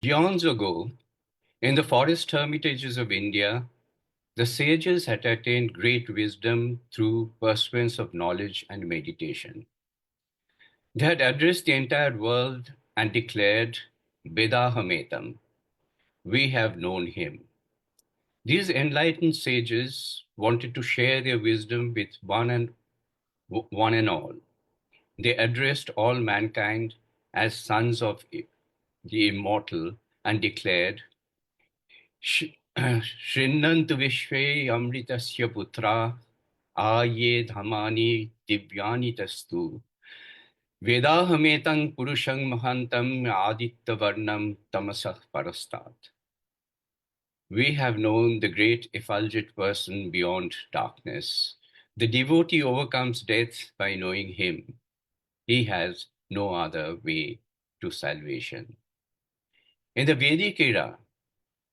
Eons ago, in the forest hermitages of India, the sages had attained great wisdom through pursuance of knowledge and meditation. They had addressed the entire world and declared, Vedahametam, we have known him. These enlightened sages wanted to share their wisdom with one and all. They addressed all mankind as sons of the immortal and declared, Shrinnantu Vishve Amritasya Putra Aye Dhamani Divyani Tastu Vedahametang Purushang Mahantam Aditya Varnam Tamasah Parastat. We have known the great effulgent person beyond darkness. The devotee overcomes death by knowing him. He has no other way to salvation. In the Vedic era,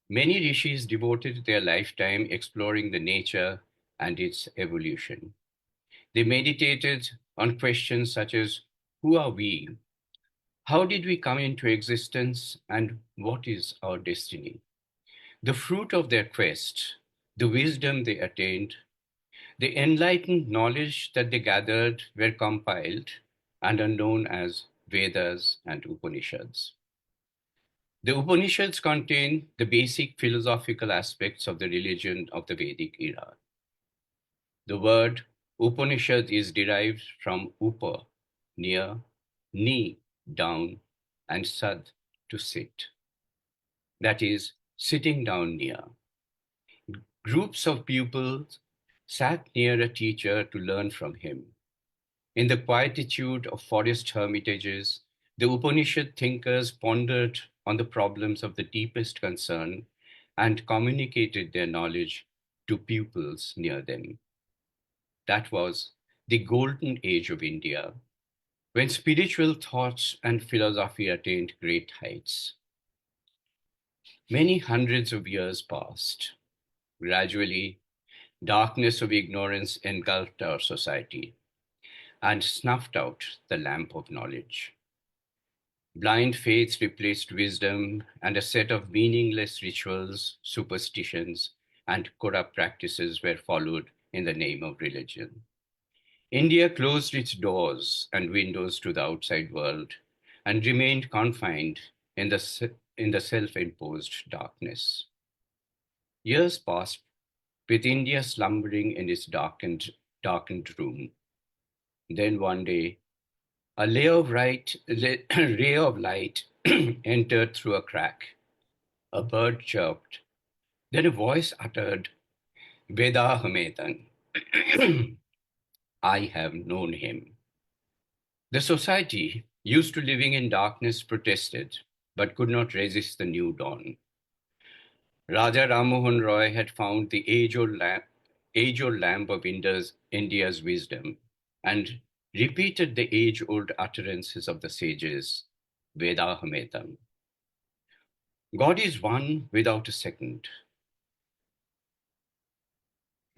many rishis devoted their lifetime exploring the nature and its evolution. They meditated on questions such as, who are we? How did we come into existence? And what is our destiny? The fruit of their quest, the wisdom they attained, the enlightened knowledge that they gathered were compiled and are known as Vedas and Upanishads. The Upanishads contain the basic philosophical aspects of the religion of the Vedic era. The word Upanishad is derived from upa, near, ni, down, and sad, to sit. That is, sitting down near. Groups of pupils sat near a teacher to learn from him. In the quietude of forest hermitages, the Upanishad thinkers pondered on the problems of the deepest concern and communicated their knowledge to pupils near them. That was the golden age of India, when spiritual thoughts and philosophy attained great heights. Many hundreds of years passed. Gradually, darkness of ignorance engulfed our society and snuffed out the lamp of knowledge. Blind faith replaced wisdom, and a set of meaningless rituals, superstitions, and corrupt practices were followed in the name of religion. India closed its doors and windows to the outside world and remained confined in the self-imposed darkness. Years passed with India slumbering in its darkened room. Then one day, a ray of light entered through a crack. A bird chirped. Then a voice uttered, Vedahametan. I have known him. The society, used to living in darkness, protested, but could not resist the new dawn. Raja Rammohun Roy had found the age-old lamp of India's wisdom and repeated the age-old utterances of the sages, Vedahametam. God is one without a second.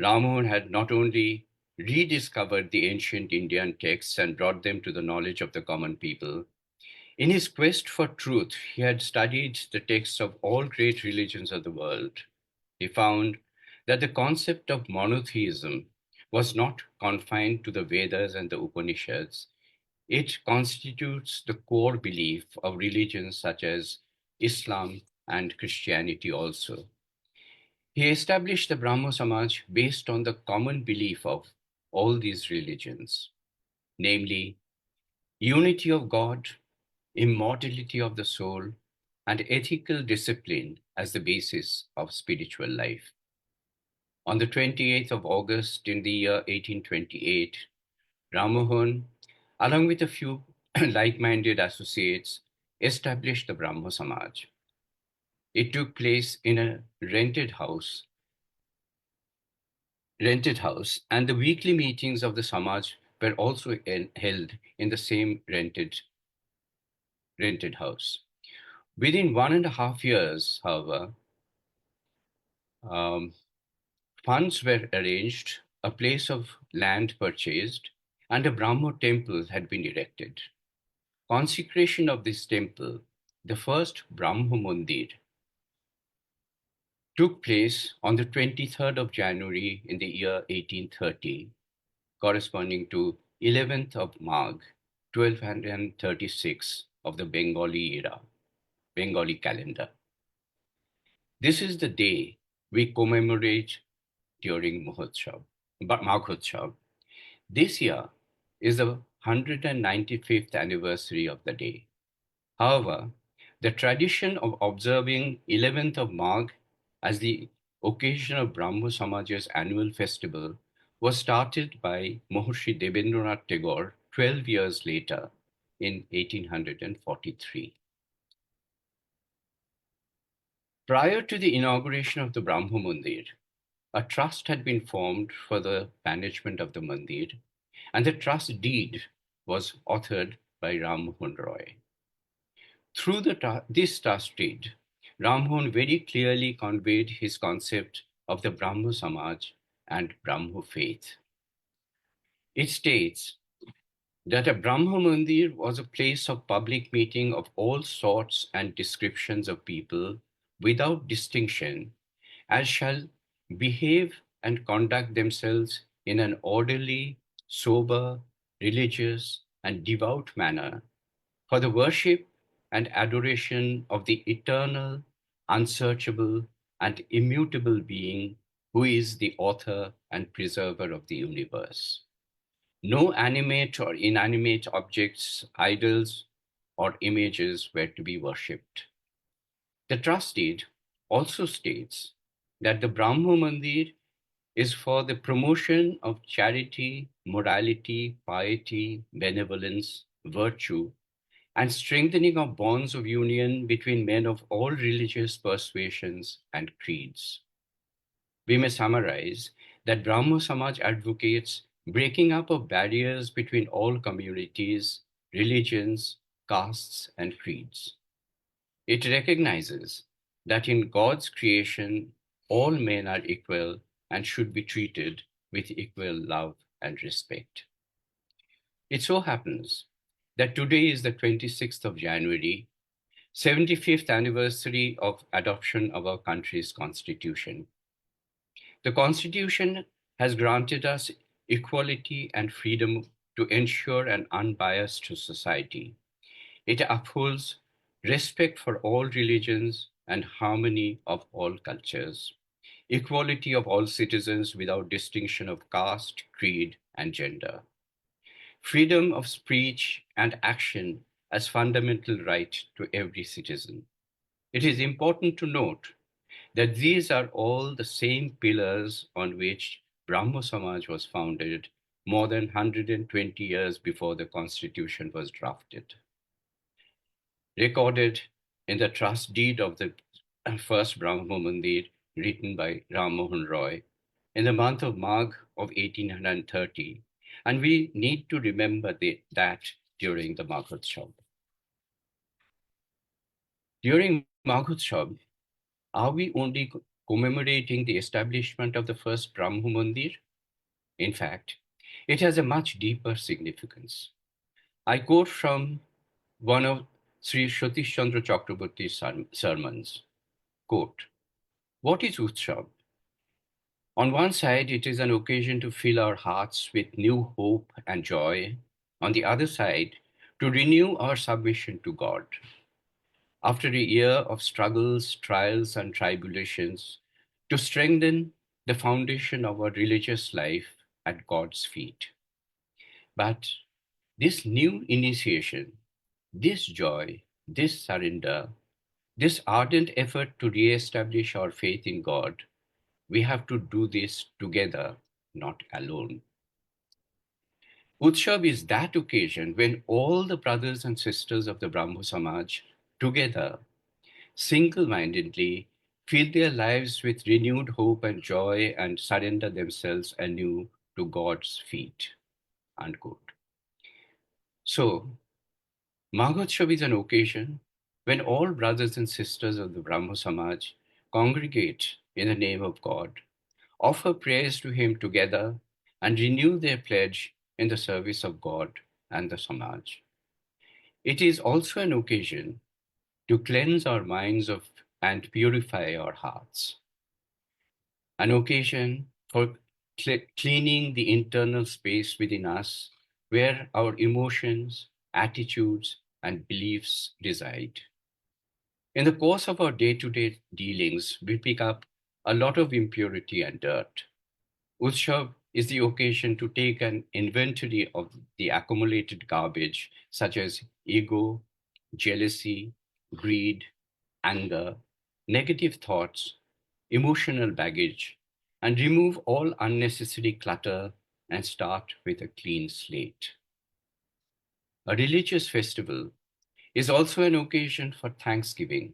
Rammohun had not only rediscovered the ancient Indian texts and brought them to the knowledge of the common people, in his quest for truth, he had studied the texts of all great religions of the world. He found that the concept of monotheism was not confined to the Vedas and the Upanishads. It constitutes the core belief of religions such as Islam and Christianity also. He established the Brahmo Samaj based on the common belief of all these religions, namely unity of God, immortality of the soul, and ethical discipline as the basis of spiritual life. On the 28th of August in the year 1828, Rammohun, along with a few like-minded associates, established the Brahmo Samaj. It took place in a rented house, and the weekly meetings of the Samaj were also held in the same rented house. Within 1.5 years, however, funds were arranged, a place of land purchased, and a Brahmo temple had been erected. Consecration of this temple, the first Brahmo Mandir took place on the 23rd of January in the year 1830, corresponding to 11th of Magh, 1236 of the Bengali era, Bengali calendar. This is the day we commemorate during Maghotsav. This year is the 195th anniversary of the day. However, the tradition of observing 11th of Magh as the occasion of Brahmo Samajes' annual festival was started by Maharishi Debendranath Tagore 12 years later in 1843. Prior to the inauguration of the Brahmo Mandir, a trust had been formed for the management of the Mandir, and the trust deed was authored by Ram Mohan Roy. Through this trust deed, Ram Mohan very clearly conveyed his concept of the Brahmo Samaj and Brahmo faith. It states that a Brahmo Mandir was a place of public meeting of all sorts and descriptions of people without distinction, as shall behave and conduct themselves in an orderly, sober, religious, and devout manner for the worship and adoration of the eternal, unsearchable, and immutable being who is the author and preserver of the universe. No animate or inanimate objects, idols, or images were to be worshipped. The trust deed also states that the Brahmo Mandir is for the promotion of charity, morality, piety, benevolence, virtue, and strengthening of bonds of union between men of all religious persuasions and creeds. We may summarize that Brahmo Samaj advocates breaking up of barriers between all communities, religions, castes, and creeds. It recognizes that in God's creation, all men are equal and should be treated with equal love and respect. It so happens that today is the 26th of January, 75th anniversary of adoption of our country's constitution. The constitution has granted us equality and freedom to ensure an unbiased society. It upholds respect for all religions and harmony of all cultures, equality of all citizens without distinction of caste, creed, and gender, freedom of speech and action as fundamental right to every citizen. It is important to note that these are all the same pillars on which Brahmo Samaj was founded more than 120 years before the constitution was drafted. Recorded in the trust deed of the first Brahmo Mandir written by Ram Mohan Roy in the month of Magh of 1830, and we need to remember that during the Maghotsav. During Maghotsav, are we only commemorating the establishment of the first Brahmo Mandir? In fact, it has a much deeper significance. I quote from one of Sri Satish Chandra Chakraborty's sermons. Quote, "What is Utsav? On one side, it is an occasion to fill our hearts with new hope and joy. On the other side, to renew our submission to God. After a year of struggles, trials, and tribulations, to strengthen the foundation of our religious life at God's feet. But this new initiation, this joy, this surrender, this ardent effort to re-establish our faith in God, we have to do this together, not alone. Utsav is that occasion when all the brothers and sisters of the Brahmo Samaj together, single-mindedly, fill their lives with renewed hope and joy and surrender themselves anew to God's feet." Unquote. So, Maghotsav is an occasion when all brothers and sisters of the Brahmo Samaj congregate in the name of God, offer prayers to Him together, and renew their pledge in the service of God and the Samaj. It is also an occasion to cleanse our minds of and purify our hearts. An occasion for cleaning the internal space within us where our emotions, attitudes, and beliefs reside. In the course of our day to day dealings, we pick up a lot of impurity and dirt. Utshav is the occasion to take an inventory of the accumulated garbage, such as ego, jealousy, greed, anger, negative thoughts, emotional baggage, and remove all unnecessary clutter and start with a clean slate. A religious festival is also an occasion for thanksgiving,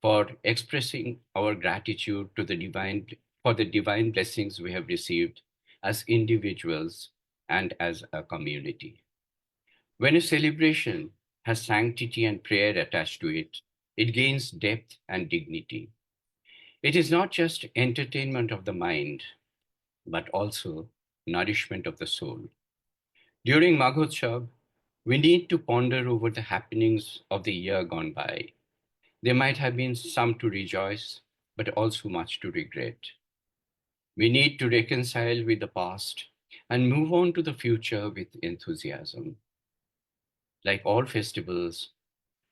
for expressing our gratitude to the divine for the divine blessings we have received as individuals and as a community. When a celebration has sanctity and prayer attached to it, it gains depth and dignity. It is not just entertainment of the mind, but also nourishment of the soul. During Maghotsav, we need to ponder over the happenings of the year gone by. There might have been some to rejoice, but also much to regret. We need to reconcile with the past and move on to the future with enthusiasm. Like all festivals,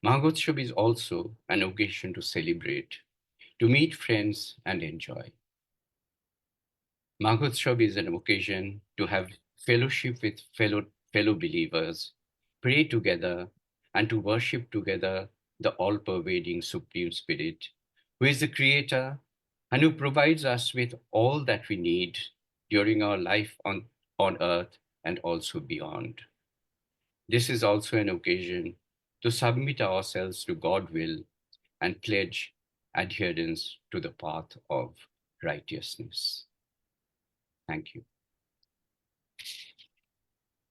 Mahotsav is also an occasion to celebrate, to meet friends and enjoy. Maghotsav is an occasion to have fellowship with fellow believers, pray together, and to worship together the all-pervading Supreme Spirit, who is the Creator and who provides us with all that we need during our life on earth and also beyond. This is also an occasion to submit ourselves to God's will and pledge adherence to the path of righteousness. Thank you.